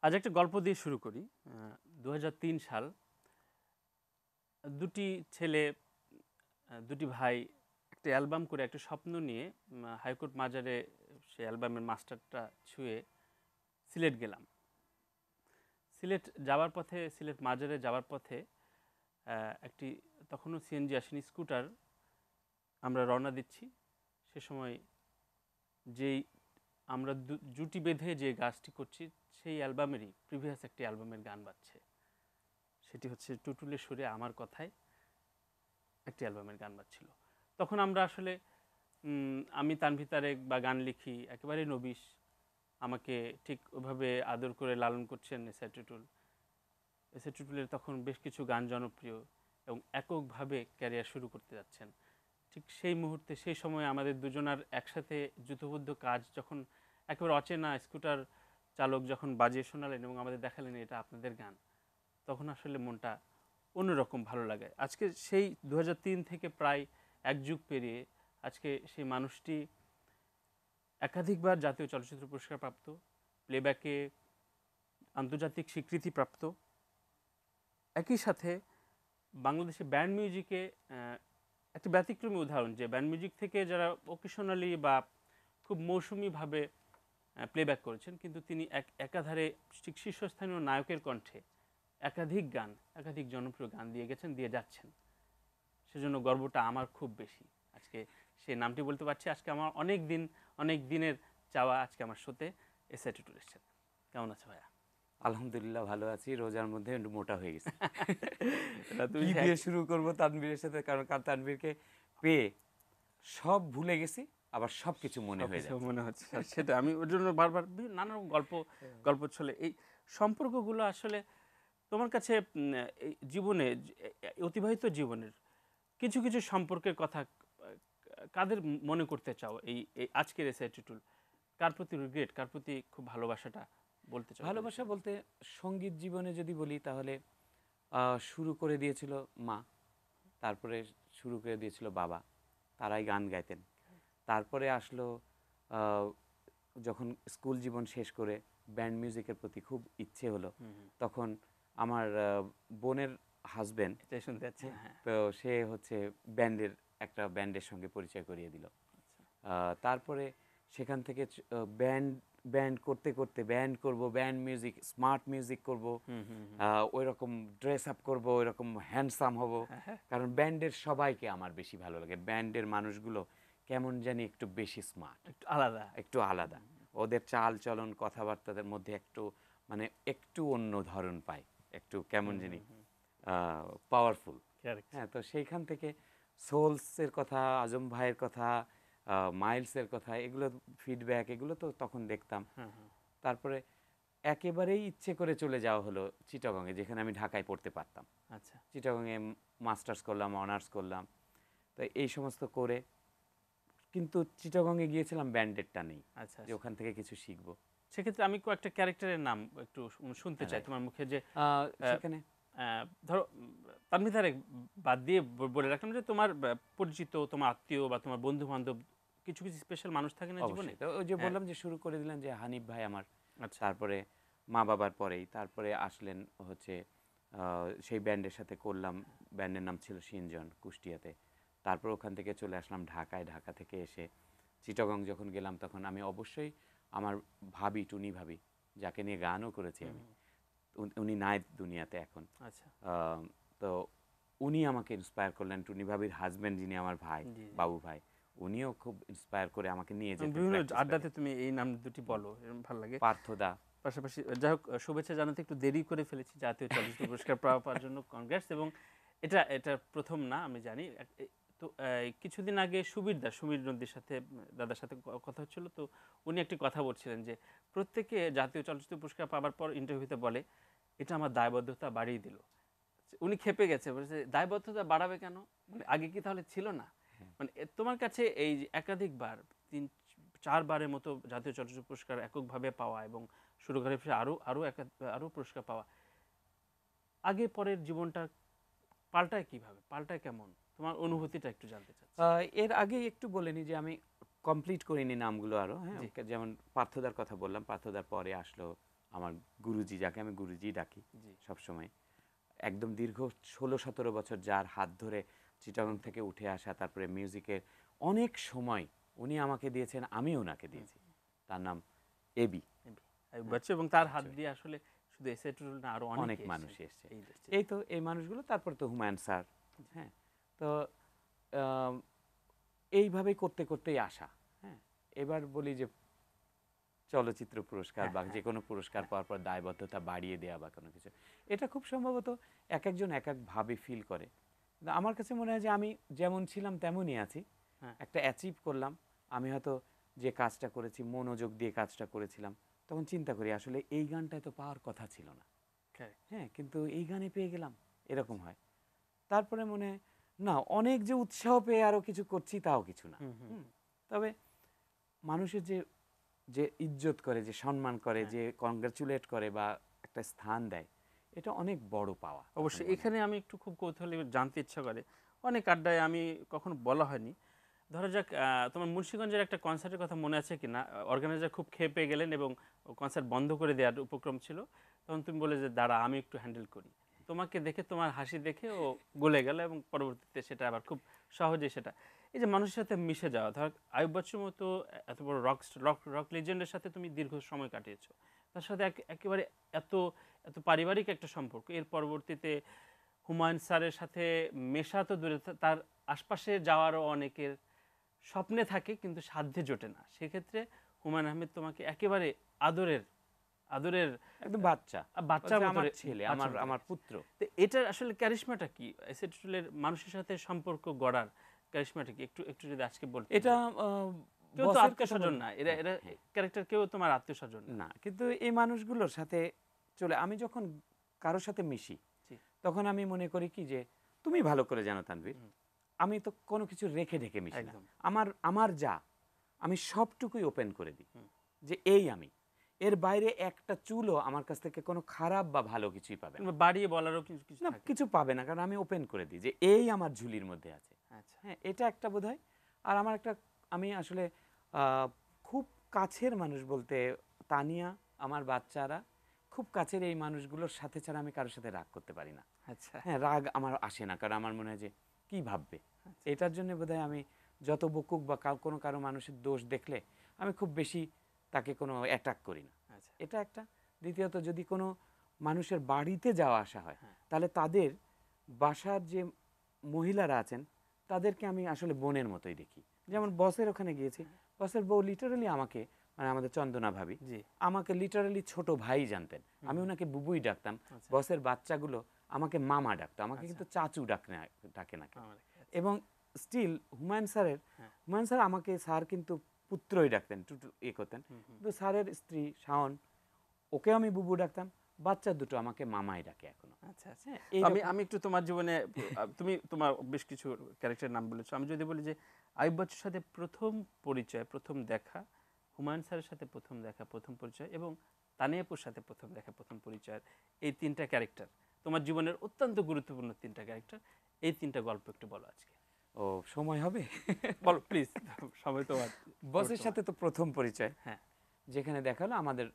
আজ একটা গল্প দিয়ে শুরু করি। ২০০৩ সাল। দুটি ছেলে, দুটি ভাই একটা অ্যালবাম করে একটা স্বপ্ন নিয়ে হাইকোর্ট মাজারে সেই অ্যালবামের মাস্টারটা ছুঁয়ে সিলেট গেলাম। সিলেট মাজারে যাওয়ার পথে একটি তখনও সিএনজি আসেনি, স্কুটার, আমরা রওনা দিচ্ছি। সে সময় যেই আমরা জুটি বেঁধে যে গাছটি করছি সেই অ্যালবামেরই প্রিভিয়াস একটি অ্যালবামের গান বাজছে। সেটি হচ্ছে টুটুলের সুরে আমার কথায় একটি অ্যালবামের গান বাজছিল। তখন আমরা আসলে আমি তানভীর তারেক বা গান লিখি একেবারে নবিশ, আমাকে ঠিক ওইভাবে আদর করে লালন করছেন এসআই টুটুলের তখন বেশ কিছু গান জনপ্রিয় এবং এককভাবে ক্যারিয়ার শুরু করতে যাচ্ছেন। ঠিক সেই মুহূর্তে সেই সময় আমাদের দুজনার একসাথে যুথবদ্ধ কাজ যখন একেবারে অচেনা স্কুটার চালক যখন বাজিয়ে শোনালেন এবং আমাদের দেখালেন এটা আপনাদের গান, তখন আসলে মনটা অন্যরকম ভালো লাগে। আজকে সেই ২০০৩ থেকে প্রায় এক যুগ পেরিয়ে আজকে সেই মানুষটি একাধিকবার জাতীয় চলচ্চিত্র পুরস্কার প্রাপ্ত, প্লেব্যাকে আন্তর্জাতিক স্বীকৃতিপ্রাপ্ত, একই সাথে বাংলাদেশে ব্যান্ড মিউজিকে একটা ব্যতিক্রমী উদাহরণ, যে ব্যান্ড মিউজিক থেকে যারা অকেশনালি বা খুব মৌসুমিভাবে প্লেব্যাক করেছেন, কিন্তু তিনি একাধারে শীর্ষস্থানীয় নায়কের কণ্ঠে একাধিক জনপ্রিয় গান দিয়ে গেছেন, দিয়ে যাচ্ছেন। সেজন্য গর্বটা আমার খুব বেশি। আজকে সেই নামটি বলতে পারছি। আজকে আমার অনেক দিনের চাওয়া, আজকে আমার শোতে এসআই টুটুল এসেছেন। কেমন আছো ভাইয়া? আলহামদুলিল্লাহ ভালো আছি। রোজার মধ্যে একটু মোটা হয়ে গেছি। তুমি কি দিয়ে শুরু করব তানভীরের সাথে, কারণ তানভীরকে পেয়ে সব ভুলে গেছি, আবার সবকিছু মনে হয়ে যাচ্ছে। মনে হচ্ছে সেটা আমি ওর জন্য বারবার নানা রকম গল্প ছলে এই সম্পর্কগুলো আসলে তোমার কাছে এই জীবনে অতিবাহিত জীবনের কিছু কিছু সম্পর্কের কথা কাদের মনে করতে চাও? এই আজকের এসআই টুটুল কার প্রতি রিগ্রেট, কার প্রতি খুব ভালোবাসাটা বলতে চাও? ভালোবাসা বলতে সঙ্গীত জীবনে যদি বলি তাহলে শুরু করে দিয়েছিল মা, তারপরে শুরু করে দিয়েছিল বাবা, তারাই গান গাইতেন। তারপরে আসলো যখন স্কুল জীবন শেষ করে ব্যান্ড মিউজিকের প্রতি খুব ইচ্ছে হলো, তখন আমার বোনের হাজবেন্ড শুনতে যাচ্ছি। হ্যাঁ, তো সে হচ্ছে একটা ব্যান্ডের সঙ্গে পরিচয় করিয়ে দিল। তারপরে সেখান থেকে ব্যান্ড করতে করতে ব্যান্ড করব, ব্যান্ড মিউজিক, স্মার্ট মিউজিক করব, ওই রকম ড্রেস আপ করব, ওই রকম হ্যান্ডসাম হব। কারণ ব্যান্ডের সবাইকে আমার বেশি ভালো লাগে। ব্যান্ডের মানুষগুলো কেমন জানি একটু বেশি স্মার্ট, একটু আলাদা। ওদের চাল চলন কথাবার্তাদের মধ্যে একটু অন্য ধরন পাই, একটু কেমন জানি পাওয়ারফুল। হ্যাঁ, তো সেইখান থেকে সোলসের কথা, আজম ভাইয়ের কথা, মাইলসের কথা, এগুলো ফিডব্যাক, এগুলো তো তখন দেখতাম। তারপরে একেবারেই ইচ্ছে করে চলে যাওয়া হলো চিটাগংয়ে, যেখানে আমি ঢাকায় পড়তে পারতাম। আচ্ছা, চিটাগংয়ে মাস্টার্স করলাম, অনার্স করলাম। তো এই সমস্ত করে কিন্তু চিটাগংয়ে গিয়েছিলাম ব্যান্ডেরটা নেই, আচ্ছা, যে ওখান থেকে কিছু শিখবো। সেক্ষেত্রে আমি কয়েকটা ক্যারেক্টারের নাম একটু শুনতে চাই তোমার মুখে। যে সেখানে ধরো তানভীর তারেক বাদ দিয়ে বলে রাখলাম যে তোমার পরিচিত, তোমার আত্মীয় বা তোমার বন্ধু বান্ধব কিছু কিছু স্পেশাল মানুষ থাকে না জীবনে? তো ওই যে বললাম যে শুরু করে দিলাম যে হানিফ ভাই আমার। তারপরে মা বাবার পরেই তারপরে আসলেন হচ্ছে সেই ব্যান্ডের সাথে করলাম। ব্যান্ডের নাম ছিল সিনজন, কুষ্টিয়াতে। তারপর ওখান থেকে চলে আসলাম ঢাকায়। ঢাকা থেকে এসে চিটাগং যখন গেলাম, তখন আমি অবশ্যই আমার টুনি ভাবি, যাকে নিয়ে গানও করেছি আমি, উনি নাই দুনিয়াতে এখন। আচ্ছা, তো উনি আমাকে ইন্সপায়ার করলেন। টুনি ভাবির হাজব্যান্ড, যিনি আমার ভাই, বাবু ভাই, উনিও খুব ইন্সপায়ার করে আমাকে নিয়ে যেতেন। বিভিন্ন আড্ডাতে তুমি এই নাম দুটি বলো, এরকম ভালো লাগে। পার্থদা। পাশাপাশি যাই হোক, শুভেচ্ছা জানাতে একটু দেরি করে ফেলেছি জাতীয় চলচ্চিত্র পুরস্কার পাওয়ার জন্য। কনগ্রেটস। এবং এটা প্রথম না, আমি জানি। তো কিছুদিন আগে সমীর নদীর সাথে, দাদার সাথে কথা হচ্ছিল, তো উনি একটি কথা বলছিলেন যে প্রত্যেকে জাতীয় চলচ্চিত্র পুরস্কার পাওয়ার পর ইন্টারভিউতে বলে এটা আমার দায়বদ্ধতা বাড়িয়ে দিল। উনি খেপে গেছে, বলছে দায়বদ্ধতা বাড়াবে কেন, মানে আগে কি তাহলে ছিল না? মানে তোমার কাছে এই যে একাধিকবার 3-4বারের মতো জাতীয় চলচ্চিত্র পুরস্কার এককভাবে পাওয়া এবং শুরু করে আরো পুরস্কার পাওয়া, আগে পরের জীবনটা পাল্টায় কিভাবে, পাল্টায় কেমন, তোমার অনুভূতিটা একটু জানতে চাচ্ছি। এর আগে একটু বলে নি যে আমি কমপ্লিট করিনি নামগুলো আরো। হ্যাঁ, যেমন পার্থদার কথা বললাম, পার্থদার পরে আসলো আমার গুরুজি, যাকে আমি গুরুজি ডাকি জি সবসময়, একদম দীর্ঘ 16-17 বছর যার হাত ধরে চিটাগং থেকে উঠে আসা, তারপরে মিউজিকের অনেক সময় উনি আমাকে দিয়েছেন, আমি ওনাকে দিয়েছি। তার নাম এবি। আইয়ুব বাচ্চু, এবং তার হাত বাচ্চু। দিয়ে আসলে শুধু এসএ টুটুল না, আরো অনেক অনেকে মানুষ এসছে। এই দেশে। এই তো এই মানুষগুলো, তারপর তো হুমায়ুন স্যার। হ্যাঁ, তো আম, এইভাবেই করতে করতেই আসা। হ্যাঁ, এবার বলি যে চলচ্চিত্র পুরস্কার বা যে কোনো পুরস্কার পাওয়ার পর দায়বদ্ধতা বাড়িয়ে দেওয়া বা কোনো কিছু, এটা খুব সম্ভবত এক একজন এক একভাবে ফিল করে। কিন্তু আমার কাছে মনে হয় যে আমি যেমন ছিলাম তেমনই আছি। হ্যাঁ। একটা অ্যাচিভ করলাম, আমি হয়তো যে কাজটা করেছি মনোযোগ দিয়ে কাজটা করেছিলাম, তখন চিন্তা করি আসলে এই গানটায় তো পাওয়ার কথা ছিল না। Correct. হ্যাঁ, কিন্তু এই গানে পেয়ে গেলাম, এরকম হয়। তারপরে মনে হয় না, অনেক যে উৎসাহ পেয়ে আরো কিছু করছি তাও কিছু না। হুম, তবে মানুষের যে যে ইজ্জত করে, যে সম্মান করে, হ্যাঁ। যে কংগ্রাচুলেট করে বা একটা স্থান দেয়, এটা অনেক বড় পাওয়া। তখন অবশ্যই মনে হয়। এখানে আমি একটু খুব কৌতূহলী জানতে ইচ্ছা করে, অনেক আড্ডায় আমি কখনো বলা হয়নি, ধরা যাক তোমার মুন্সিগঞ্জের একটা কনসার্টের কথা মনে আছে কি না, অর্গানাইজার খুব খেপে গেলেন এবং কনসার্ট বন্ধ করে দেওয়ার উপক্রম ছিল, তখন তুমি বলে যে দাঁড়া আমি একটু হ্যান্ডেল করি, তোমাকে দেখে তোমার হাসি দেখে ও গলে গেল এবং পরবর্তীতে সেটা আবার খুব সহজেই সেটা, এই যে মানুষের সাথে মিশে যাওয়া, ধর আইয়ুব বাচ্চুর মতো এত বড় রক রক রক লেজেন্ডের সাথে তুমি দীর্ঘ সময় কাটিয়েছো, তার সাথে একেবারে এত এত পারিবারিক একটা সম্পর্ক, এর পরবর্তীতে হুমায়ুন স্যারের সাথে মেশা তো দূরে তার আশপাশে যাওয়ারও অনেকের স্বপ্নে থাকে কিন্তু সাধ্যে জোটে না, সেক্ষেত্রে হুমায়ুন আহমেদ তোমাকে একেবারে আদরের আদরের একদম বাচ্চা, বাচ্চার বলছে মতো আমার ছেলে, আমার আমার পুত্র। তো এটার আসলে ক্যারিশমাটা কি, এসেটুলের মানুষের সাথে সম্পর্ক গড়ার ক্যারিশমাটা কি, একটু একটু যদি আজকে বলতে। এটা কেউ তো বসের আত্মীয় কথা স্বজন বলবো। না, এরা হ্যাঁ, এরা হ্যাঁ। ক্যারেক্টার কেউ তোমার আত্মীয় স্বজন না। না, কিন্তু এই মানুষগুলোর সাথে চলে আমি যখন কারোর সাথে মিশি, জি। তখন আমি মনে করি কি যে তুমি ভালো করে জানো তানভীর, আমি তো কোনো কিছু রেখে ঢেকে মিশি না। একদম। আমার আমার যা, আমি সবটুকুই ওপেন করে দিই, যে এই আমি, এর বাইরে একটা চুলও আমার কাছ থেকে কোনো খারাপ বা ভালো কিছুই পাবে না। কিংবা বাড়িয়ে বলারও কিছু কিছু না, থাকে। কিছু পাবে না, কারণ আমি ওপেন করে দিই যে এই আমার ঝুলির মধ্যে আছে। আচ্ছা। হ্যাঁ, এটা একটা বোধহয়। আর আমার একটা, আমি আসলে খুব কাছের মানুষ বলতে তানিয়া, আমার বাচ্চারা, খুব কাছের এই মানুষগুলোর সাথে ছাড়া আমি কারোর সাথে রাগ করতে পারি না। আচ্ছা। হ্যাঁ, রাগ আমার আসে না, কারণ আমার মনে হয় যে কি ভাববে, এটার জন্য বোধহয় আমি যত বকুক বা কোনো কারো মানুষের দোষ দেখলে আমি খুব বেশি তাকে কোনো অ্যাটাক করি না। আচ্ছা। এটা একটা। দ্বিতীয়ত, যদি কোনো মানুষের বাড়িতে যাওয়া আসা হয়, হ্যাঁ। তাহলে তাদের বাসার যে মহিলারা আছেন তাদেরকে আমি আসলে বোনের মতোই দেখি। যেমন বসের ওখানে গিয়েছি, বসের বউ লিটারালি আমাকে, মানে আমাদের চন্দনা ভাবি, জি। আমাকে লিটারালি ছোট ভাই জানতেন, আমি ওনাকে বুবুই ডাকতাম। আচ্ছা। বসের বাচ্চাগুলো আমাকে মামা ডাকতো, আমাকে আচ্ছা। কিন্তু চাচু ডাকে না কেউ। আমার এবং স্টিল হুমায়ুন স্যারের, হ্যাঁ। হুমায়ুন স্যার আমাকে স্যার কিন্তু পুত্রই ডাকতেন, টুটু ইয়ে করতেন। কিন্তু স্যারের স্ত্রী শাওন, ওকেও আমি বুবু ডাকতাম, বাচ্চা দুটো আমাকে মামাই ডাকে এখনো। আচ্ছা আচ্ছা। হ্যাঁ, আমি এইরকম। আমি একটু তোমার জীবনে তুমি তোমার বেশ কিছু ক্যারেক্টারের নাম বলেছো, আমি যদি বলি যে আইয়ুব বাচ্চুর সাথে প্রথম পরিচয়, প্রথম দেখা, হুমায়ুন স্যারের সাথে প্রথম দেখা, প্রথম পরিচয়, এবং তানিয়াপুর সাথে প্রথম দেখা, প্রথম পরিচয়, এই তিনটা ক্যারেক্টার তোমার জীবনের অত্যন্ত গুরুত্বপূর্ণ তিনটা ক্যারেক্টার, এই তিনটা গল্প একটু বলো আজকে। ও, সময় হবে? বলো প্লিজ, সময় তোমার। বসের সাথে তো প্রথম পরিচয়, হ্যাঁ। যেখানে দেখা হলো আমাদের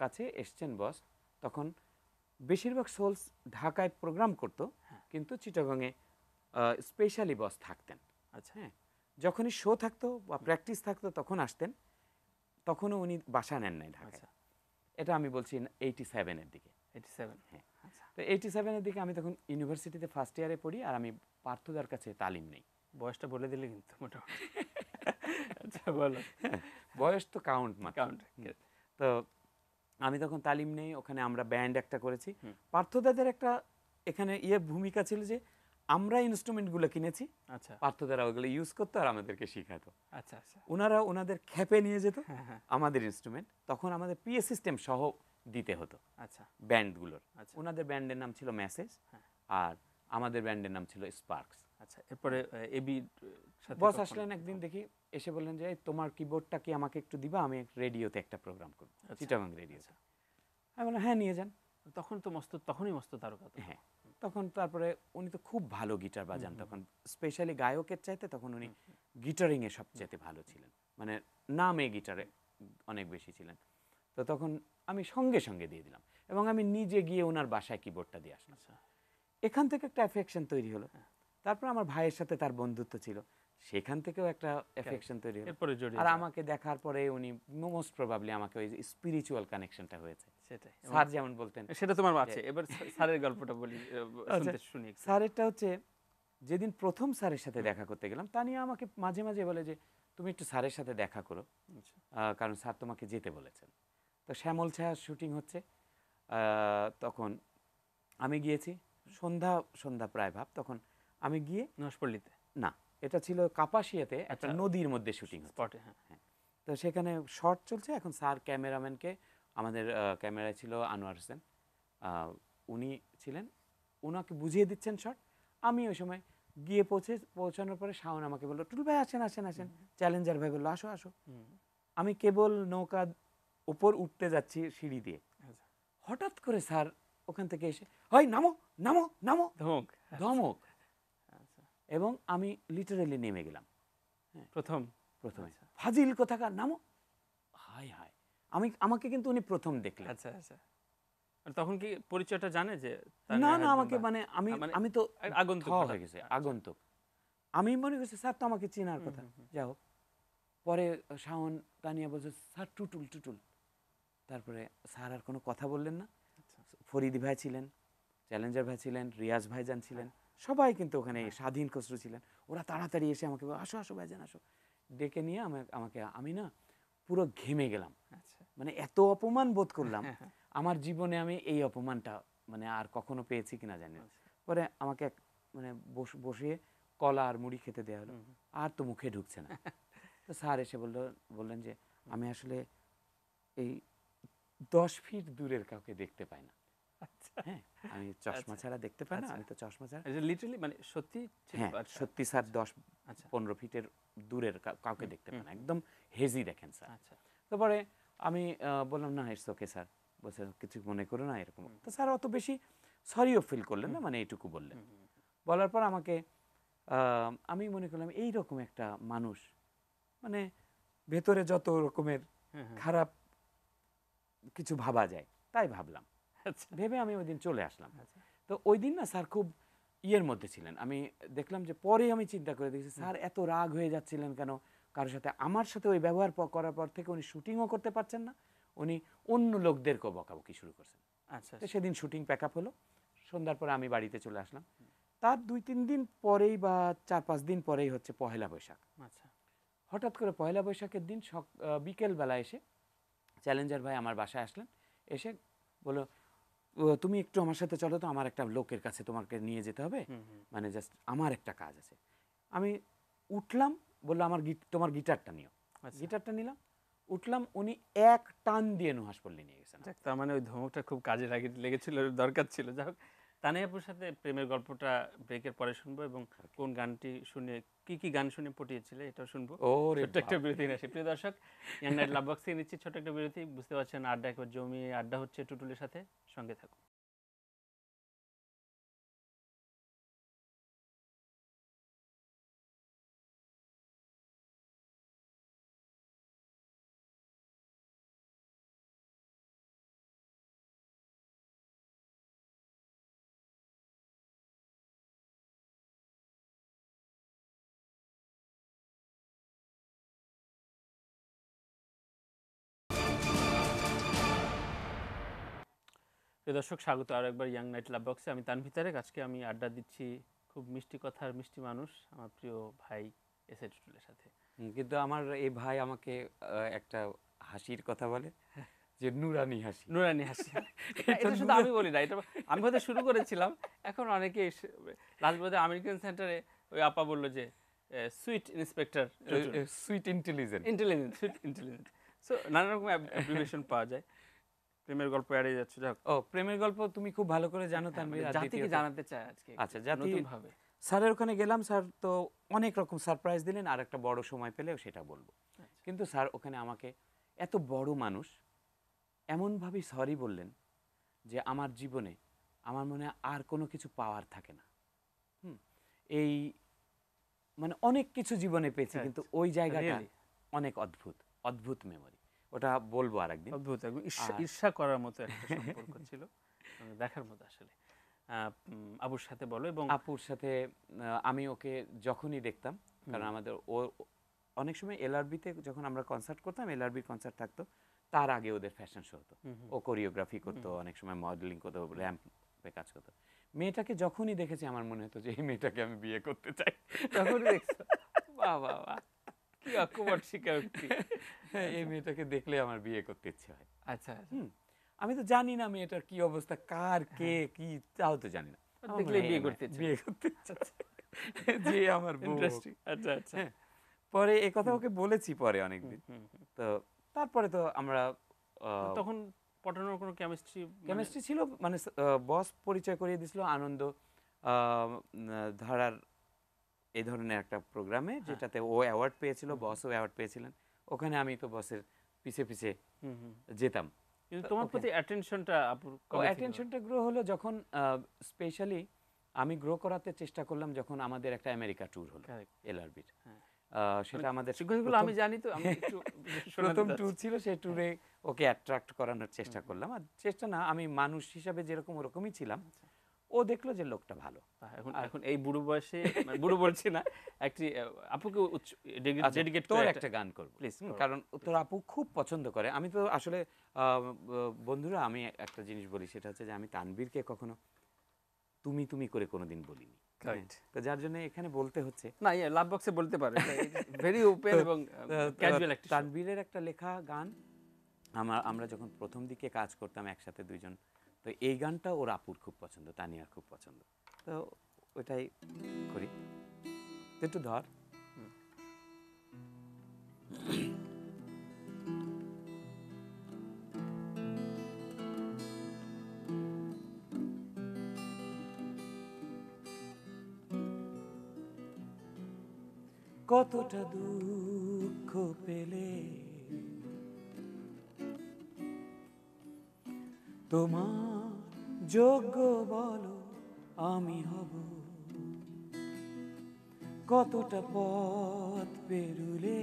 কাছে এসছেন বস, তখন বেশিরভাগ সোলস ঢাকায় প্রোগ্রাম করতো, কিন্তু চিটাগংয়ে স্পেশালি বস থাকতেন। আচ্ছা। হ্যাঁ, যখনই শো থাকতো বা প্র্যাকটিস থাকতো তখন আসতেন, তখনও উনি বাসা নেন নাই ঢাকায়। আচ্ছা। এটা আমি বলছি 87-এর দিকে। 87। হ্যাঁ। আচ্ছা। তো 87-এর দিকে আমি তখন ইউনিভার্সিটিতে ফার্স্ট ইয়ারে পড়ি, আর আমি পার্থদার কাছে তালিম নেই। বয়সটা বলে দিলে কিন্তু মোটামুটি। আচ্ছা বলো। বয়স তো কাউন্ট মাত্র। কাউন্ট। তো আমি তখন তালিম নেই, ওখানে আমরা ব্যান্ড একটা করেছি। পার্থদাদের একটা এখানে ভূমিকা ছিল যে আমরা ইনস্ট্রুমেন্টগুলো কিনেছি, আচ্ছা পার্থদারা ওগুলো ইউজ করতো আর আমাদেরকে শেখাতো। আচ্ছা। আচ্ছা। ওনারা ওনাদের খ্যাপে নিয়ে যেত হ্যাঁ হ্যাঁ। আমাদের ইনস্ট্রুমেন্ট, তখন আমাদের পিএ সিস্টেম সহ দিতে হতো আচ্ছা ব্যান্ডগুলোর। আচ্ছা। ওনাদের ব্যান্ডের নাম ছিল মেসেজ, হ্যাঁ। আর আমাদের ব্যান্ডের নাম ছিল স্পার্কস। আচ্ছা, এরপরে এবি সাথে বস কখন? আসলেন একদিন, দেখি এসে বললেন যে এই তোমার কিবোর্ডটা কি আমাকে একটু দিবা, আমি রেডিওতে একটা প্রোগ্রাম করব, আচ্ছা। চিটাগাং রেডিওতে। আচ্ছা। আমি বললাম হ্যাঁ নিয়ে যান। তখন তো মস্ত, তখনই মস্ত তারকা তো। হ্যাঁ, তখন তারপরে উনি তো খুব ভালো গিটার বাজান, তখন স্পেশালি গায়কের চাইতে তখন উনি গিটারিংয়ে সবচেয়ে ভালো ছিলেন, মানে নামে গিটারে অনেক বেশি ছিলেন। তো তখন আমি সঙ্গে সঙ্গে দিয়ে দিলাম এবং আমি নিজে গিয়ে ওনার বাসায় কিবোর্ডটা দিয়ে আসলাম। আচ্ছা এখান থেকে একটা অ্যাফেকশন তৈরি হলো। তারপর আমার ভাইয়ের সাথে তার বন্ধুত্ব ছিল, সেখান থেকেও একটা অ্যাফেকশন তৈরি হলো। এরপরে জড়িয়ে আর যাওয়া। আমাকে দেখার পরে উনি মোস্ট প্রবাবলি আমাকে ওই স্পিরিচুয়াল কানেকশনটা হয়েছে। সেটাই স্যার যেমন বলতেন, সেটা তোমার আছে। এবার স্যারের গল্পটা বলি, আচ্ছা, শুনতে শুনি একটু। স্যারেরটা হচ্ছে যেদিন প্রথম স্যারের সাথে দেখা করতে গেলাম, তানিয়া আমাকে মাঝে মাঝে বলে যে তুমি একটু স্যারের সাথে দেখা করো, আচ্ছা কারণ স্যার তোমাকে যেতে বলেছেন। তো শ্যামল ছায়া শুটিং হচ্ছে, তখন আমি গিয়েছি, সন্ধ্যা সন্ধ্যা প্রায় ভাব, তখন আমি গিয়ে, নসপল্লিতে না এটা ছিল কাপাসিয়াতে একটা আচ্ছা, নদীর মধ্যে শুটিং হচ্ছে। স্পটে, হ্যাঁ। হ্যাঁ, তো সেখানে শর্ট চলছে। এখন স্যার ক্যামেরাম্যানকে, আমাদের ক্যামেরায় ছিল আনোয়ার হোসেন, উনি ছিলেন, ওনাকে বুঝিয়ে দিচ্ছেন শর্ট। আমি ওই সময় গিয়ে পৌঁছানোর পরে শাওন আমাকে বললো, টুটুল ভাই আসেন আসেন আসেন। চ্যালেঞ্জার ভাই বললো আসো আসো। হুম, আমি কেবল নৌকা উপর উঠতে যাচ্ছি সিঁড়ি দিয়ে, আচ্ছা। হঠাৎ করে স্যার ওখান থেকে এসে, হয় নামো নামো নামো, ধমক। ধমক। আচ্ছা এবং আমি লিটারেলি নেমে গেলাম। হ্যাঁ, প্রথম। প্রথমে আচ্ছা ফাজিল কোথাকার, নামো। হায় হায়, আমাকে কিন্তু উনি প্রথম দেখলেন। আচ্ছা আচ্ছা। আর তখন কি পরিচয়টা জানে যে না তানিয়া না, হাসবেন আমাকে বা মানে আমি মানে আমি তো আগন্তুক হয়ে হঠাৎ? গেছে, আচ্ছা। আগন্তুক। আমি মনে করছি স্যার তো আমাকে চেনার হুম, কথা। হুম, হুম। যা হোক, পরে শাওন তানিয়া বলছে স্যার টুটুল টুটুল। তারপরে স্যার আর কোনো কথা বললেন না। আচ্ছা ফরিদি ভাই ছিলেন, চ্যালেঞ্জার ভাই ছিলেন, রিয়াজ ভাইজান ছিলেন, সবাই কিন্তু ওখানে, স্বাধীন খসরু ছিলেন। ওরা তাড়াতাড়ি এসে আমাকে বলল, আসো আসো ভাইজান আসো, ডেকে নিয়ে আমাকে আমি না পুরো ঘেমে গেলাম। আচ্ছা। মানে এত অপমান বোধ করলাম, হ্যাঁ, হ্যাঁ। আমার জীবনে আমি এই অপমানটা মানে আর কখনো পেয়েছি কিনা জানি না। আচ্ছা। পরে আমাকে মানে বসিয়ে কলা আর মুড়ি খেতে দেওয়া হলো, হুম, হুম। আর তো মুখে ঢুকছে না। তো স্যার এসে বললেন যে আমি আসলে এই 10 ফিট দূরের কাউকে দেখতে পাই না। আচ্ছা হ্যাঁ, আমি চশমা আচ্ছা ছাড়া দেখতে পাই না, আচ্ছা। আমি তো চশমা ছাড়া। এটা লিটারালি মানে সত্যি ছিল? হ্যাঁ, আচ্ছা সত্যি স্যার আচ্ছা 10-15 ফিটের দূরের কাউকে হুম, দেখতে হুম, পাই না, হুম। একদম হেজি দেখেন স্যার। আচ্ছা তারপরে আমি বললাম না ইটস ওকে স্যার, বলছে কিছু মনে করো না এরকম। হুম, তো স্যার অত বেশি সরিও ফিল করলেন হুম, না, মানে এইটুকু বললেন। হুম, হুম, বলার পর আমাকে আমি মনে করলাম এইরকম একটা মানুষ, মানে ভেতরে যত রকমের হ্যাঁ, হ্যাঁ। খারাপ কিছু ভাবা যায় তাই ভাবলাম, আচ্ছা ভেবে আমি ওই দিন চলে আসলাম। আচ্ছা তো ওই দিন না স্যার খুব ইয়ের মধ্যে ছিলেন। আমি দেখলাম যে পরে আমি চিন্তা করে দেখছি স্যার এত রাগ হয়ে যাচ্ছিলেন কেন কারোর সাথে। আমার সাথে ওই ব্যবহার করার পর থেকে উনি শুটিংও করতে পারছেন না, উনি অন্য লোকদেরকেও বকাবকি শুরু করছেন। আচ্ছা তো সেদিন শুটিং প্যাক আপ হলো, সন্ধ্যার পরে আমি বাড়িতে চলে আসলাম। তার 2-3 দিন পরেই বা 4-5 দিন পরেই হচ্ছে পহেলা বৈশাখ। আচ্ছা হঠাৎ করে পহেলা বৈশাখের দিন বিকেলবেলা এসে চ্যালেঞ্জার ভাই আমার বাসায় আসলেন, এসে বলল, তুমি একটু আমার সাথে চলো তো, আমার একটা লোকের কাছে তোমাকে নিয়ে যেতে হবে, হুম, হুম। মানে জাস্ট আমার একটা কাজ আছে। আমি উঠলাম, বললো আমার তোমার গিটারটা নিও। আচ্ছা। গিটারটা নিলাম, উঠলাম, উনি এক টান দিয়ে নুহাসপল্লী নিয়ে গেছেন। যাক, তার মানে ওই ধমকটা খুব কাজে লেগেছিল, দরকার ছিল। যাই হোক, তানিয়া আপুর সাথে প্রেমের গল্পটা ব্রেকের পরে শুনবো, এবং কোন গানটি শুনে কি কি গান শুনে পটিয়েছিলে এটাও শুনবো। ওরে ছোট্ট একটা বিরতি নিয়ে আসি। প্রিয় দর্শক, ইয়াং নাইট লাভ বক্স থেকে নিচ্ছি ছোট্ট একটা বিরতি। বুঝতে পারছেন আড্ডা একবার জমিয়ে আড্ডা হচ্ছে টুটুলের সাথে, সঙ্গে থাকুন। প্রিয় দর্শক, স্বাগত আরও একবার ইয়াং নাইট লাভ বক্সে। আমি তানভীর তারেক। আজকে আমি আড্ডা দিচ্ছি খুব মিষ্টি কথার মিষ্টি মানুষ, আমার প্রিয় ভাই এস এ টুটুলের সাথে। কিন্তু আমার এই ভাই আমাকে একটা হাসির কথা বলে যে নুরানি হাসি। নুরানি হাসি। এটা এটা শুধু আমি বলি না, এটা আমি হয়তো শুরু করেছিলাম, এখন অনেকে লাস্ট বোধহয় আমেরিকান সেন্টারে ওই আপা বললো যে sweet inspector sweet intelligent. Intelligent, sweet intelligent. So নানা রকম অ্যাব্রিভিয়েশন পাওয়া যায়। প্রেমের গল্প এড়িয়ে যাচ্ছে, যাক। ও, প্রেমের গল্প তুমি খুব ভালো করে জানো হ্যাঁ, তানভীর। মানে আর জাতিকে দ্বিতীয়ত, জানাতে চায় আজকে আচ্ছা, জাতি, নতুন ভাবে। স্যারের ওখানে গেলাম, স্যার তো অনেক রকম সারপ্রাইজ দিলেন, আর একটা বড় সময় পেলেও সেটা বলবো। কিন্তু স্যার ওখানে আমাকে, এত বড় মানুষ, এমনভাবে সরি বললেন যে আমার জীবনে আমার মনে হয় আর কোনো কিছু পাওয়ার থাকে না। হুম, এই মানে অনেক কিছু জীবনে পেয়েছি, কিন্তু ওই জায়গাটা রিয়েলি অনেক অদ্ভুত, অদ্ভুত মেমোরি। ওটা বলবো আরেকদিন। অদ্ভুত, একদম আর ঈর্ষা করার মতো একটা সম্পর্ক ছিল, দেখার মতো আসলে। আবুর সাথে বলো। এবং আপুর সাথে আমি ওকে যখনই দেখতাম, কারণ আমাদের অনেক সময় এলআরবিতে যখন আমরা কনসার্ট করতাম, এলআরবির কনসার্ট থাকতো, তার আগে ওদের ফ্যাশন শো হতো, ও কোরিওগ্রাফি করতো, অনেক সময় মডেলিং করতো, র্যাম্পে কাজ করতো। মেয়েটাকে যখনই দেখেছি আমার মনে হতো যে এই মেয়েটাকে আমি বিয়ে করতে চাই। তখনই দেখছো? বাহ বাহ বাহ, কি অকপট স্বীকারোক্তি। এই মেয়েটাকে দেখলে আমার বিয়ে করতে ইচ্ছে হয়। আচ্ছা আচ্ছা, আমি তো জানি না মেয়েটার কি অবস্থা, কার কে কি, তাও তো জানি না। আমার মনে দেখলেই হয় বিয়ে এই করতে ইচ্ছে বিয়ে করতে ইচ্ছে হচ্ছে। যে আমার বউ হোক। ইন্টারেস্টিং। আচ্ছা আচ্ছা। হ্যাঁ, পরে এই কথা ওকে বলেছি পরে অনেকদিন। তো তারপরে তো আমরা তখন পটানোর কোনো কেমিস্ট্রি কেমিস্ট্রি ছিল, মানে বস পরিচয় করিয়ে দিয়েছিল আনন্দ ধারার এই ধরনের একটা প্রোগ্রামে, যেটাতে ও অ্যাওয়ার্ড পেয়েছিল, বসও অ্যাওয়ার্ড পেয়েছিলেন। ওখানে আমি তো বসের পিছে পিছে যেতাম। কিন্তু তোমার প্রতি অ্যাটেনশনটা আপুর ও কবে থেকে হলো? অ্যাটেনশনটা গ্রো হলো যখন স্পেশালি আমি গ্রো করাতে চেষ্টা করলাম যখন আমাদের একটা আমেরিকা ট্যুর হলো Correct. এলআরবির। হ্যাঁ। সেটা আমাদের সেগুলো আমি জানি, তো আমি একটু শোনাতে প্রথম চাচ্ছি। ট্যুর ছিল, সেই ট্যুরে ওকে অ্যাট্রাক্ট করানোর চেষ্টা করলাম। আর চেষ্টা না, আমি মানুষ হিসাবে যেরকম ওরকমই ছিলাম। ও দেখলো যে লোকটা ভালো। এখন এখন এই বুড়ো বয়সে, মানে বুড়ো বলছি না, একটি আপুকে আচ্ছা, ডেডিকেট তোর করে একটা গান করবো প্লিজ। কারণ তোর আপু খুব পছন্দ করে। আমি তো আসলে বন্ধুরা, আমি একটা জিনিস বলি, সেটা হচ্ছে যে আমি তানভীরকে কখনো তুমি তুমি করে কোনোদিন বলিনি। Correct. তো যার জন্য এখানে বলতে হচ্ছে। না, লাভ বক্সে বলতে পারে, ভেরি ওপেন এবং ক্যাজুয়াল একটা show। তানভীরের একটা লেখা গান, আমরা যখন প্রথম দিকে কাজ করতাম একসাথে দুইজন, তো এই গানটা ওর আপুর খুব পছন্দ, তানিয়ার খুব পছন্দ, তো ওইটাই করি। তো একটু ধর। কতটা দুঃখ পেলে তোমার যোগ্য বলো আমি হব, কতটা পথ পেরুলে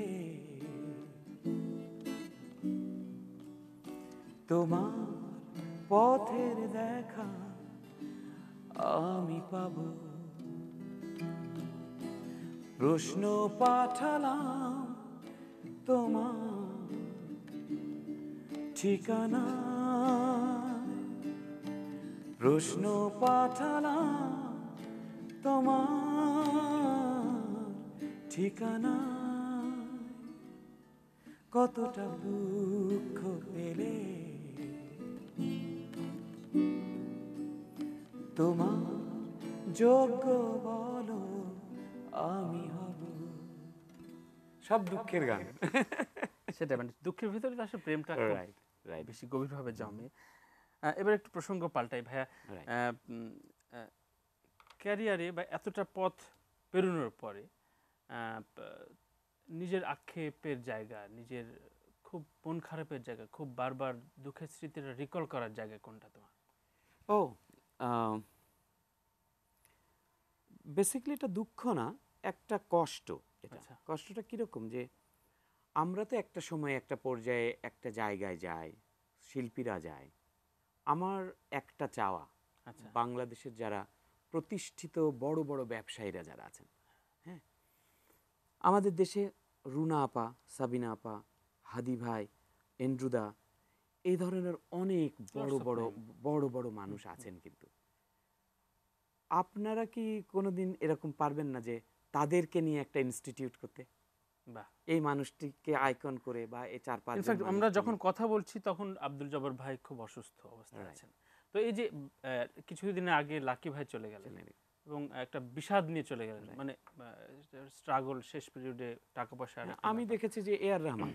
তোমার পথের দেখা আমি পাব। প্রশ্ন পাঠালাম তোমার ঠিকানা, প্রশ্ন পাঠালাম তোমার ঠিকানা, কতটা দুঃখ পেলে তোমার যোগ্য বলো আমি হব। সব দুঃখের গান। সেটা মানে দুঃখের ভিতরে তো আসলে প্রেমটা খুব রাইট রাইট। বেশি গভীরভাবে জমে। এবার একটু প্রসঙ্গ পাল্টাই ভাইয়া। Right. ক্যারিয়ারে বা এতটা পথ পেরোনোর পরে নিজের আক্ষেপের জায়গা, নিজের খুব মন খারাপের জায়গা, খুব বারবার দুঃখের স্মৃতিটা রিকল করার জায়গা কোনটা তোমার? ও বেসিক্যালি এটা দুঃখ না, একটা কষ্ট। এটা আচ্ছা। কষ্টটা কিরকম, যে আমরা তো একটা সময় একটা পর্যায়ে একটা জায়গায় যাই, শিল্পীরা যায়। আমার একটা চাওয়া, আচ্ছা। বাংলাদেশের যারা প্রতিষ্ঠিত বড় বড় ব্যবসায়ীরা যারা আছেন, হ্যাঁ, আমাদের দেশে রুনা আপা, সাবিনা আপা, হাদি ভাই, এন্ড্রুদা, এই ধরনের অনেক বড় Lots of বড় name. বড় বড় মানুষ আছেন। কিন্তু আপনারা কি কোনোদিন এরকম পারবেন না যে তাদেরকে নিয়ে একটা ইনস্টিটিউট করতে, বাহ। এই মানুষটিকে আইকন করে, বা এই 4-5 জন ইনফ্যাক্ট আমরা মানুষকে যখন নিয়ে? কথা বলছি তখন আব্দুল জব্বার ভাই খুব অসুস্থ অবস্থায় Right. আছেন। তো এই যে কিছুদিন আগে লাকি ভাই চলে গেলেন চলে গেলেন। এবং একটা বিষাদ নিয়ে চলে গেলেন, Right. মানে স্ট্রাগল শেষ পিরিয়ডে টাকা পয়সা আর একটা আমি ব্যাপার। দেখেছি যে এ আর রহমান,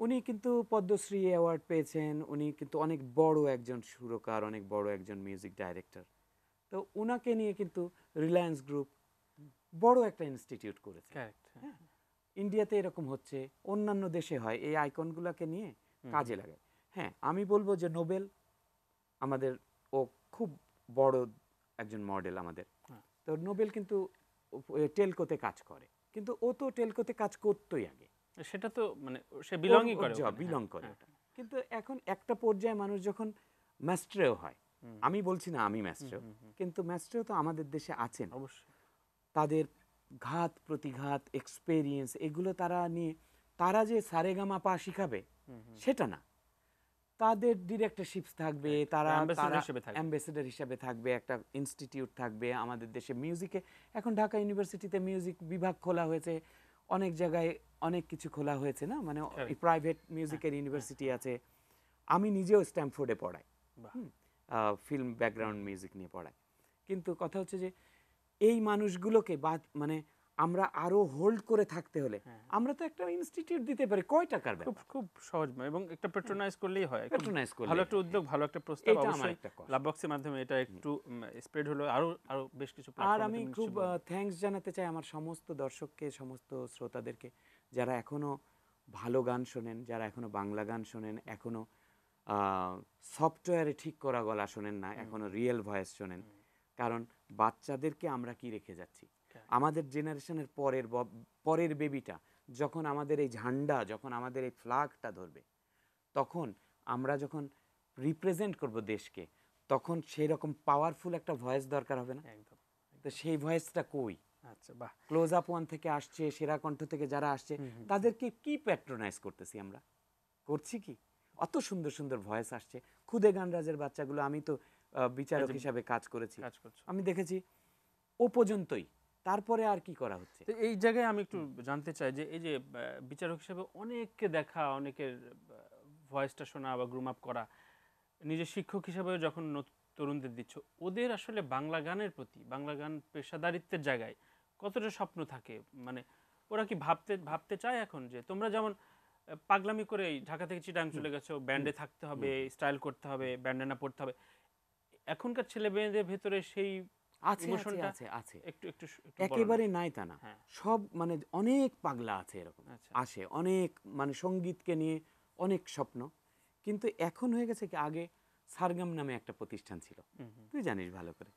উনি কিন্তু পদ্মশ্রী অ্যাওয়ার্ড পেয়েছেন, উনি কিন্তু অনেক বড় একজন সুরকার, অনেক বড় একজন মিউজিক ডাইরেক্টর। তো উনাকে নিয়ে কিন্তু রিলায়েন্স গ্রুপ বড় একটা ইনস্টিটিউট করেছে। Correct, হ্যাঁ, ইন্ডিয়াতে এরকম হচ্ছে, অন্যান্য দেশে হয়, এই আইকনগুলোকে নিয়ে কাজে লাগায়। হ্যাঁ, আমি বলবো যে নোবেল আমাদের, ও খুব বড় একজন মডেল আমাদের। হ্যাঁ। তো নোবেল কিন্তু টেলকোতে কাজ করে, কিন্তু ও তো টেলকোতে কাজ করতোই আগে। সেটা তো মানে সে বিলংই করে, বিলং করে ওটা। কিন্তু এখন একটা পর্যায়ে মানুষ যখন ম্যাস্ট্রেও হয়, আমি বলছি না আমি ম্যাস্ট্রেও, কিন্তু ম্যাস্ট্রেও তো আমাদের দেশে আছেন, অবশ্যই তাদের ঘাত প্রতিঘাত এক্সপেরিয়েন্স এগুলো তারা নিয়ে তারা যে সারেগামা পা শিখাবে সেটা না, তাদের ডিরেক্টরশিপস থাকবে, তারা অ্যাম্বাসেডর হিসেবে থাকবে, একটা ইনস্টিটিউট থাকবে আমাদের দেশে মিউজিকে। এখন ঢাকা ইউনিভার্সিটিতে মিউজিক বিভাগ খোলা হয়েছে, অনেক জায়গায় অনেক কিছু খোলা হয়েছে না, মানে প্রাইভেট মিউজিকের ইউনিভার্সিটি আছে। আমি নিজেও স্ট্যামফোর্ডে পড়াই, ফিল্ম ব্যাকগ্রাউন্ড মিউজিক নিয়ে পড়াই। কিন্তু কথা হচ্ছে যে এই মানুষগুলোকে মানে আমরা আরো হোল্ড করে থাকতে হলে আমরা তো একটা ইনস্টিটিউট দিতে পারি, কয় টাকার ব্যাপার, খুব সহজ এবং একটা পেট্রোনাইজ করলেই হয়। পেট্রোনাইজ করলে ভালো একটা উদ্যোগ, ভালো একটা প্রস্তাব, অবশ্যই লাভবক্সের মাধ্যমে এটা একটু স্প্রেড হলো, আরো বেশ কিছু আর আমি খুব থ্যাঙ্কস জানাতে চাই আমার সমস্ত দর্শককে, সমস্ত শ্রোতাদেরকে যারা এখনো ভালো গান শোনেন, যারা এখনো বাংলা গান শোনেন, এখনো সফটওয়্যারে ঠিক করা গলা শোনেন না, এখনো রিয়েল ভয়েস শোনেন। কারণ বাচ্চাদেরকে আমরা কি রেখে যাচ্ছি, আমাদের জেনারেশনের পরের বেবিটা যখন আমাদের এই ঝান্ডা, যখন আমাদের এই ফ্ল্যাগটা ধরবে, তখন আমরা যখন রিপ্রেজেন্ট করব দেশকে, তখন সেই রকম পাওয়ারফুল একটা ভয়েস দরকার হবে না? একদম। তো সেই ভয়েসটা কই? আচ্ছা, বাহ। ক্লোজ আপ ওয়ান থেকে আসছে, সেরা কণ্ঠ থেকে যারা আসছে, তাদেরকে কি প্যাট্রোনাইজ করতেছি আমরা? করছি কি? অত সুন্দর সুন্দর ভয়েস আসছে, খুদে গানরাজের বাচ্চাগুলো, আমি তো বিচারক হিসাবে কাজ করেছি, আমি দেখেছি ও পর্যন্তই, তারপরে আর কি করা হচ্ছে। তো এই জায়গায় আমি একটু জানতে চাই যে এই যে বিচারক হিসেবে অনেককে দেখা, অনেকের ভয়েসটা শোনা বা গ্রুম আপ করা, নিজের শিক্ষক হিসেবেও যখন তরুণদের দিচ্ছ, ওদের আসলে বাংলা গানের প্রতি, বাংলা গান পেশাদারিত্বের জায়গায় কতটা স্বপ্ন থাকে? মানে ওরা কি ভাবতে চায় এখন যে তোমরা যেমন পাগলামি করে ঢাকা থেকে চিটাং চলে গেছো, ব্যান্ডে থাকতে হবে, স্টাইল করতে হবে, ব্যান্ডানা পড়তে হবে, এখনকার ছেলে মেয়েদের ভেতরে সেই ইমোশনটা আছে একটু একেবারে নাই তা না, সব মানে অনেক পাগলা আছে এরকম, আসে অনেক, মানে সঙ্গীতকে নিয়ে অনেক স্বপ্ন। কিন্তু এখন হয়ে গেছে কি, আগে সারগাম নামে একটা প্রতিষ্ঠান ছিল, তুই জানিস ভালো করে,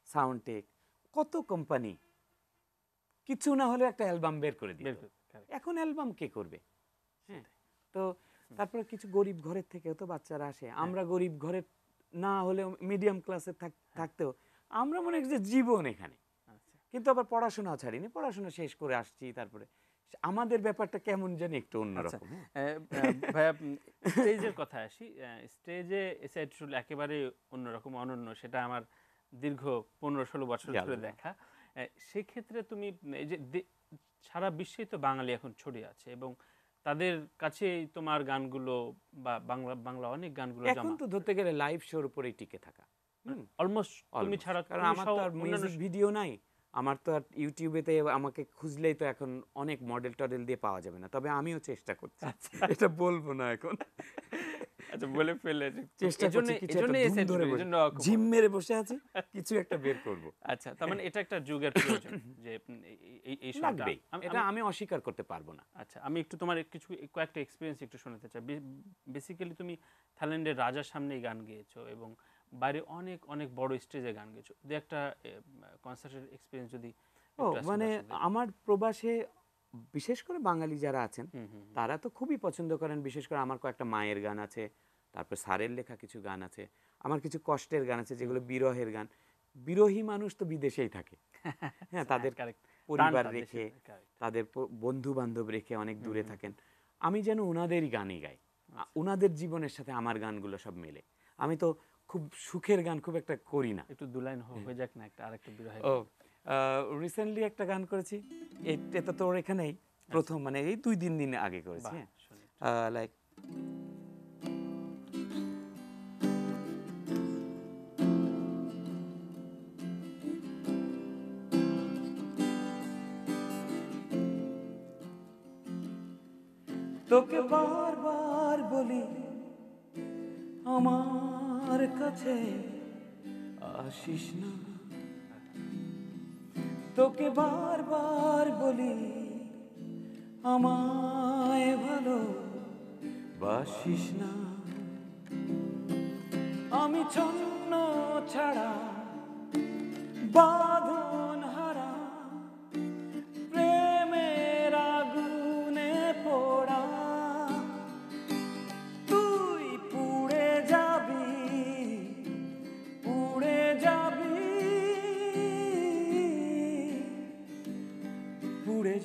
সাউন্ডটেক, কত কোম্পানি, কিছু না হলে একটা অ্যালবাম বের করে দিত। এখন অ্যালবাম কে করবে? হ্যাঁ, তো তারপরে কিছু গরিব ঘরের থেকেও তো বাচ্চারা আসে, আমরা গরিব ঘরের না হলেও মিডিয়াম ক্লাসে থাকতেও আমরা মনে করি যে জীবন এখানে, কিন্তু আবার পড়াশোনা ছাড়িনি, পড়াশোনা শেষ করে আসছি, তারপরে আমাদের ব্যাপারটা কেমন জানি একটু অন্যরকম। ভাইয়া, স্টেজের কথা আসি, স্টেজে এসে একেবারে অন্যরকম, অনন্য, সেটা আমার দীর্ঘ 15-16 বছর ধরে দেখা। সেক্ষেত্রে তুমি এই যে সারা বিশ্বেই তো বাঙালি এখন ছড়িয়ে আছে এবং তাদের কাছে তোমার গানগুলো বা বাংলা অনেক গানগুলো এখন তো ধরতে গেলে লাইভ শোর উপরেই টিকে থাকা, অলমোস্ট তুমি ছাড়া, কারণ আমার তো আর মিউজিক ভিডিও নাই, আমার তো আর ইউটিউবেতে আমাকে খুঁজলেই তো এখন অনেক মডেল টডেল দিয়ে পাওয়া যাবে না, তবে আমিও চেষ্টা করছি, এটা বলবো না এখন। আচ্ছা, বলে ফেলে চেষ্টা করছি, কিছু একটা ধুম ধরে জিম মেরে বসে আছি, কিছু একটা বের করব। আচ্ছা, তার মানে এটা একটা যুগের প্রয়োজন যে এই লাগবে, এটা আমি অস্বীকার করতে পারবো না। আচ্ছা, আমি একটু তোমার কয়েকটা এক্সপেরিয়েন্স একটু শোনাতে চাই। বেসিক্যালি তুমি থাইল্যান্ডের রাজার সামনেই গান গেয়েছো এবং বাইরে অনেক অনেক বড় স্টেজে গান গেয়েছো, দু একটা কনসার্টের এক্সপেরিয়েন্স যদি। মানে আমার প্রবাসে বিশেষ করে বাঙালি যারা আছেন তারা তো খুবই পছন্দ করেন, বিশেষ করে আমার কয়েকটা মায়ের গান আছে, তারপর স্যারের লেখা কিছু গান আছে, আমার কিছু কষ্টের গান আছে যেগুলো বিরহের গান। বিরহী মানুষ তো বিদেশেই থাকে, হ্যাঁ, তাদের পরিবার রেখে, তাদের বন্ধু বান্ধব রেখে অনেক দূরে থাকেন। আমি যেন ওনাদেরই গানই গাই, ওনাদের জীবনের সাথে আমার গানগুলো সব মেলে। আমি তো খুব সুখের গান খুব একটা করি না। একটু দুলাইন হয়ে যাক না একটা, আরেকটা বিরহের। রিসেন্টলি একটা গান করেছি, এটা তোর এখানেই প্রথম, মানে এই 2-3 দিন আগে করেছি, লাইক তোকে বারবার বলি আমার কাছে আসিস না, তোকে বারবার বলি আমায় ভালো বাসিস না, আমি ছন্ন ছাড়া বাঁধন হারা প্রেমের আগুনে পড়ে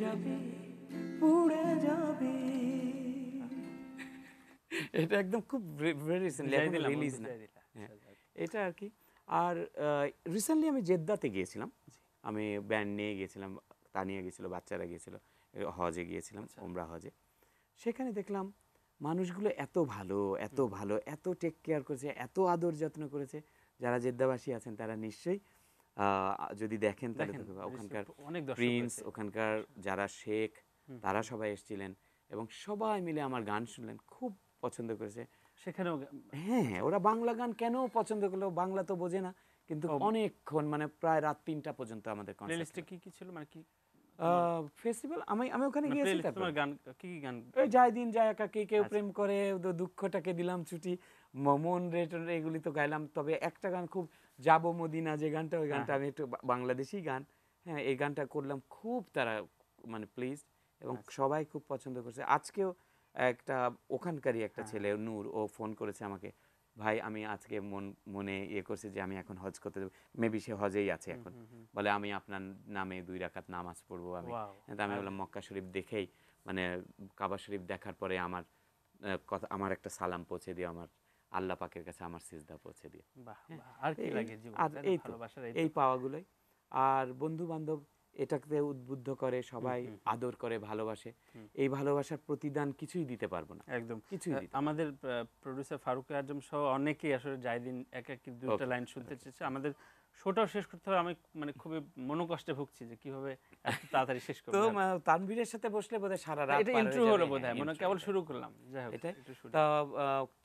যাবি পুড়ে যাবি। এটা একদম খুব ভেরি রিসেন্টলি বুঝাই এখন দিলাম, রিলিজ না। বুঝাই দিলা। হ্যাঁ, আচ্ছা, যাক। এটা আর কি। আর রিসেন্টলি আমি জেদ্দাতে গিয়েছিলাম, আমি ব্যান্ড নিয়ে গিয়েছিলাম, তানিয়া গিয়েছিল, বাচ্চারা গিয়েছিল, হজে গিয়েছিলাম, আচ্ছা। ওমরা হজে। সেখানে দেখলাম মানুষগুলো এত ভালো, এত ভালো, এত টেক কেয়ার করেছে, এত আদর যত্ন করেছে। যারা জেদ্দাবাসী আছেন তারা নিশ্চয়ই যদি দেখেন তাহলে দেখেন, দেখবেন ওখানকার অনেক দর্শক প্রিন্স, হয়েছে। ওখানকার যারা শেখ তারা সবাই এসেছিলেন এবং সবাই মিলে আমার গান শুনলেন, খুব পছন্দ করেছে। সেখানেও হ্যাঁ হ্যাঁ, ওরা বাংলা গান কেন পছন্দ করলো, বাংলা তো বোঝে না, কিন্তু অনেকক্ষণ মানে প্রায় রাত 3টা পর্যন্ত আমাদের প্লেলিস্টে কনসার্ট। কি ছিল, মানে কি ফেস্টিভ্যাল আমি আমি ওখানে গিয়েছি। প্লেলিস্ট তারপর তোমার গান কি কি গান? ওই যায় দিন যায় একা, কে কেউ আচ্ছা। প্রেম করে, দুঃখটাকে দিলাম ছুটি, মন রেটন, এগুলি তো গাইলাম। তবে একটা গান খুব, যাবো মদিনা, যে গানটা, ওই গানটা আমি একটু বাংলাদেশি গান, হ্যাঁ এই গানটা করলাম, খুব তারা মানে প্লিজ এবং সবাই খুব পছন্দ করছে। আজকেও একটা ওখানকারই একটা ছেলে নূর, ও ফোন করেছে আমাকে, ভাই আমি আজকে মনে ইয়ে করছি যে আমি এখন হজ করতে দেবো, মেবি সে হজেই আছে এখন, বলে আমি আপনার নামে 2 রাকাত নামাজ পড়বো আমি। ওয়াও। তো আমি বললাম মক্কা শরীফ দেখেই, মানে কাবা শরীফ দেখার পরে আমার কথা, আমার একটা সালাম পৌঁছে দিও, আমার আল্লাহ পাকের কাছে আমার সিজদা পৌঁছে দিও। বাহ, বাহ, আর কি লাগে জীবনে, আর তাই না? এই তো ভালোবাসার এই পাওয়াগুলোই। আর বন্ধু বান্ধব এটাকে উদ্বুদ্ধ করে, সবাই আদর করে, ভালোবাসে। এই ভালোবাসার প্রতিদান কিছুই দিতে পারবো না, একদম। কিছুই দিতে আমাদের প্রোডিউসার ফারুক আজম সহ অনেকেই আসলে জায়দিন এক এক 2টা লাইন শুনতে চেয়েছে। আমাদের শোটাও শেষ করতে হবে, আমি মানে খুবই মনোকষ্টে ভুগছি যে কিভাবে এত তাড়াতাড়ি শেষ করব। তো তানভীরের সাথে বসলে বোধহয় সারা রাত এটা পার ইন্ট্রো হয়ে হলো যাবে। বোধহয়, হ্যাঁ, মানে intro কেবল এটা। শুরু করলাম। যাই হোক, এটাই। একটু শুনি। তা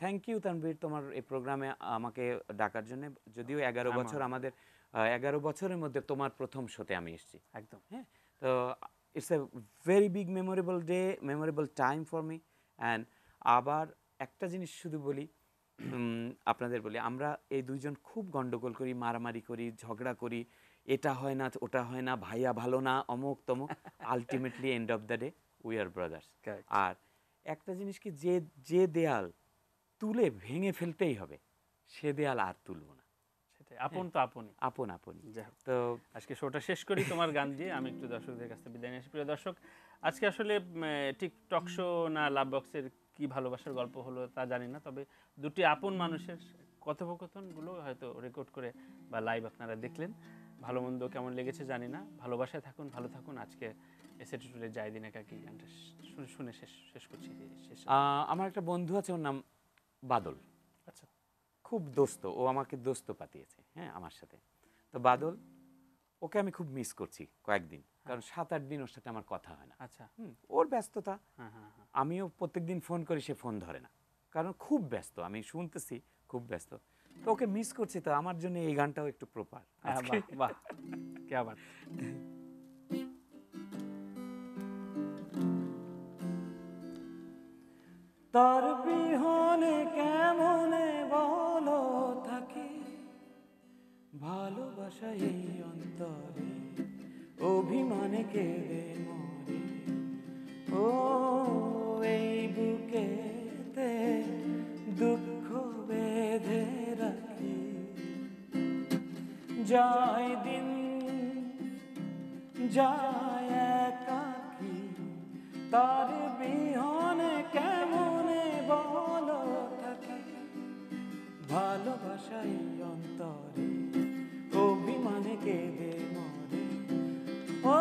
থ্যাংক ইউ তানভীর তোমার এই প্রোগ্রামে আমাকে ডাকার জন্য। যদিও 11 বছর আমাদের, 11 বছরের মধ্যে তোমার প্রথম শোতে আমি এসেছি। একদম। হ্যাঁ, তো it's a very big memorable day, memorable time for me. And আবার একটা জিনিস শুধু বলি, আপনাদের বলি, আমরা এই দুইজন খুব গন্ডগোল করি, মারামারি করি, ঝগড়া করি, এটা হয় না, ওটা হয় না, ভাইয়া ভালো না, অমুক তমুক। Ultimately end of the day we are brothers. Correct. আর একটা জিনিস কি, যে যে দেয়াল তুলে ভেঙে ফেলতেই হবে, সে দেয়াল আর তুলবো না। সেটাই, আপন তো আপনই। আপন আপনই। যাই হোক, তো আজকে শোটা শেষ করি তোমার গান দিয়ে। আমি একটু দর্শকদের কাছ থেকে বিদায় নিয়ে আসি। প্রিয় দর্শক, আজকে আসলে ঠিক টক শো না লাভ বক্সের কি ভালোবাসার গল্প হলো তা জানি না, তবে দুটি আপন মানুষের কথোপকথনগুলো হয়তো রেকর্ড করে বা লাইভ আপনারা দেখলেন। ভালো মন্দ কেমন লেগেছে জানি না। ভালোবাসায় থাকুন, ভালো থাকুন। আজকে এসেটুলে যাই দিন একাকি গানটা শুনে শেষ করছি। শেষ। আমার একটা বন্ধু আছে, ওর নাম বাদল, আচ্ছা। খুব দোস্ত, ও আমাকে দোস্ত পাতিয়েছে, হ্যাঁ আমার সাথে। তো বাদল, ওকে আমি খুব মিস করছি কয়েকদিন, কারণ 7-8 দিন ওর সাথে আমার কথা হয় না। আচ্ছা। ওর ব্যস্ততা, হ্যাঁ হ্যাঁ হ্যাঁ। আমিও প্রত্যেকদিন ফোন করি, সে ফোন ধরে না, কারণ খুব ব্যস্ত, আমি শুনতেছি খুব ব্যস্ত। তো ওকে মিস করছি, তো আমার জন্য এই গানটাও একটু প্রপার। বাহ বাহ, কে আবার তার বিহনে কেমনে বলো থাকি, ভালোবাসা এই অন্তরে অভিমানে কেঁদে মরে। ও এই বুকেতে দুঃখ বেঁধে রাখি, যায় দিন যায় একাকি, তার বিহনে কেমনে বলো থাকি, ভালোবাসাই অন্তরে অভিমানে কেঁদে মরে। ও